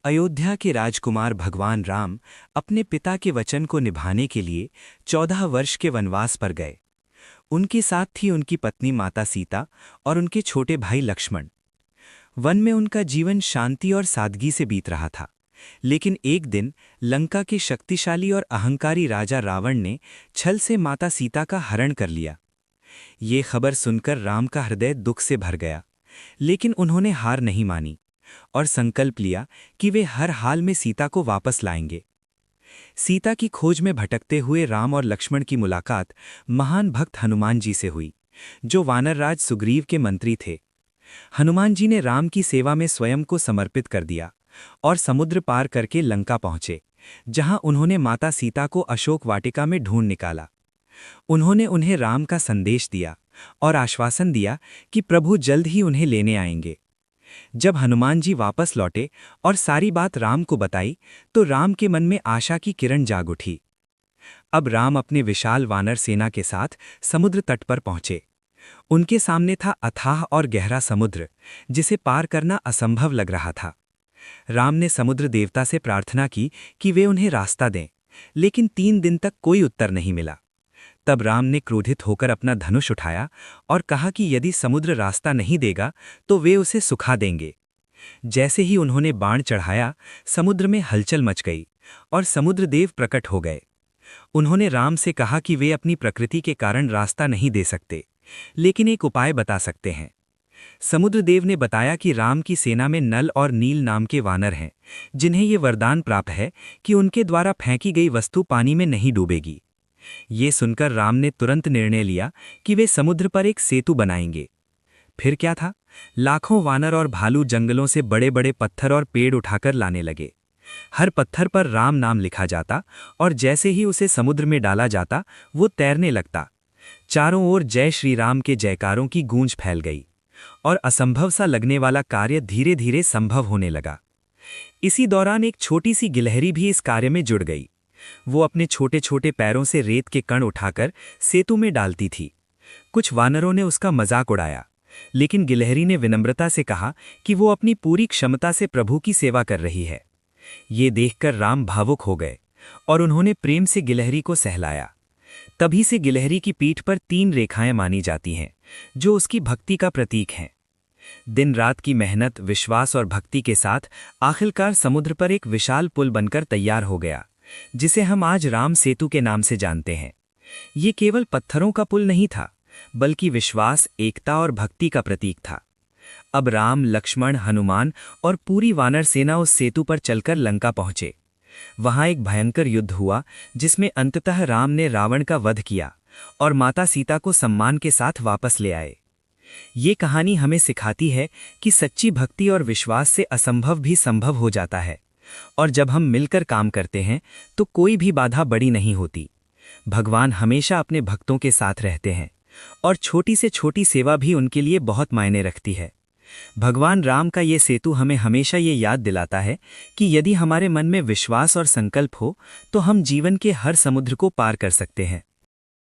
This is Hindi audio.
अयोध्या के राजकुमार भगवान राम अपने पिता के वचन को निभाने के लिए 14 वर्ष के वनवास पर गए। उनके साथ थी उनकी पत्नी माता सीता और उनके छोटे भाई लक्ष्मण। वन में उनका जीवन शांति और सादगी से बीत रहा था, लेकिन एक दिन लंका के शक्तिशाली और अहंकारी राजा रावण ने छल से माता सीता का हरण कर लिया। ये खबर सुनकर राम का हृदय दुख से भर गया, लेकिन उन्होंने हार नहीं मानी और संकल्प लिया कि वे हर हाल में सीता को वापस लाएंगे। सीता की खोज में भटकते हुए राम और लक्ष्मण की मुलाकात महान भक्त हनुमान जी से हुई, जो वानरराज सुग्रीव के मंत्री थे। हनुमान जी ने राम की सेवा में स्वयं को समर्पित कर दिया और समुद्र पार करके लंका पहुंचे, जहां उन्होंने माता सीता को अशोक वाटिका में ढूंढ निकाला। उन्होंने उन्हें राम का संदेश दिया और आश्वासन दिया कि प्रभु जल्द ही उन्हें लेने आएंगे। जब हनुमान जी वापस लौटे और सारी बात राम को बताई, तो राम के मन में आशा की किरण जाग उठी। अब राम अपने विशाल वानर सेना के साथ समुद्र तट पर पहुंचे। उनके सामने था अथाह और गहरा समुद्र, जिसे पार करना असंभव लग रहा था। राम ने समुद्र देवता से प्रार्थना की कि वे उन्हें रास्ता दें, लेकिन 3 दिन तक कोई उत्तर नहीं मिला। तब राम ने क्रोधित होकर अपना धनुष उठाया और कहा कि यदि समुद्र रास्ता नहीं देगा तो वे उसे सुखा देंगे। जैसे ही उन्होंने बाण चढ़ाया, समुद्र में हलचल मच गई और समुद्रदेव प्रकट हो गए। उन्होंने राम से कहा कि वे अपनी प्रकृति के कारण रास्ता नहीं दे सकते, लेकिन एक उपाय बता सकते हैं। समुद्रदेव ने बताया कि राम की सेना में नल और नील नाम के वानर हैं, जिन्हें ये वरदान प्राप्त है कि उनके द्वारा फेंकी गई वस्तु पानी में नहीं डूबेगी। ये सुनकर राम ने तुरंत निर्णय लिया कि वे समुद्र पर एक सेतु बनाएंगे। फिर क्या था, लाखों वानर और भालू जंगलों से बड़े बड़े पत्थर और पेड़ उठाकर लाने लगे। हर पत्थर पर राम नाम लिखा जाता और जैसे ही उसे समुद्र में डाला जाता, वो तैरने लगता। चारों ओर जय श्री राम के जयकारों की गूंज फैल गई और असंभव सा लगने वाला कार्य धीरे धीरे संभव होने लगा। इसी दौरान एक छोटी सी गिलहरी भी इस कार्य में जुड़ गई। वो अपने छोटे छोटे पैरों से रेत के कण उठाकर सेतु में डालती थी। कुछ वानरों ने उसका मजाक उड़ाया, लेकिन गिलहरी ने विनम्रता से कहा कि वो अपनी पूरी क्षमता से प्रभु की सेवा कर रही है। ये देखकर राम भावुक हो गए और उन्होंने प्रेम से गिलहरी को सहलाया। तभी से गिलहरी की पीठ पर 3 रेखाएं मानी जाती हैं, जो उसकी भक्ति का प्रतीक हैं। दिन रात की मेहनत, विश्वास और भक्ति के साथ आखिरकार समुद्र पर एक विशाल पुल बनकर तैयार हो गया, जिसे हम आज राम सेतु के नाम से जानते हैं। ये केवल पत्थरों का पुल नहीं था, बल्कि विश्वास, एकता और भक्ति का प्रतीक था। अब राम, लक्ष्मण, हनुमान और पूरी वानर सेना उस सेतु पर चलकर लंका पहुंचे। वहां एक भयंकर युद्ध हुआ, जिसमें अंततः राम ने रावण का वध किया और माता सीता को सम्मान के साथ वापस ले आए। ये कहानी हमें सिखाती है कि सच्ची भक्ति और विश्वास से असंभव भी संभव हो जाता है, और जब हम मिलकर काम करते हैं तो कोई भी बाधा बड़ी नहीं होती। भगवान हमेशा अपने भक्तों के साथ रहते हैं और छोटी से छोटी सेवा भी उनके लिए बहुत मायने रखती है। भगवान राम का ये सेतु हमें हमेशा ये याद दिलाता है कि यदि हमारे मन में विश्वास और संकल्प हो, तो हम जीवन के हर समुद्र को पार कर सकते हैं।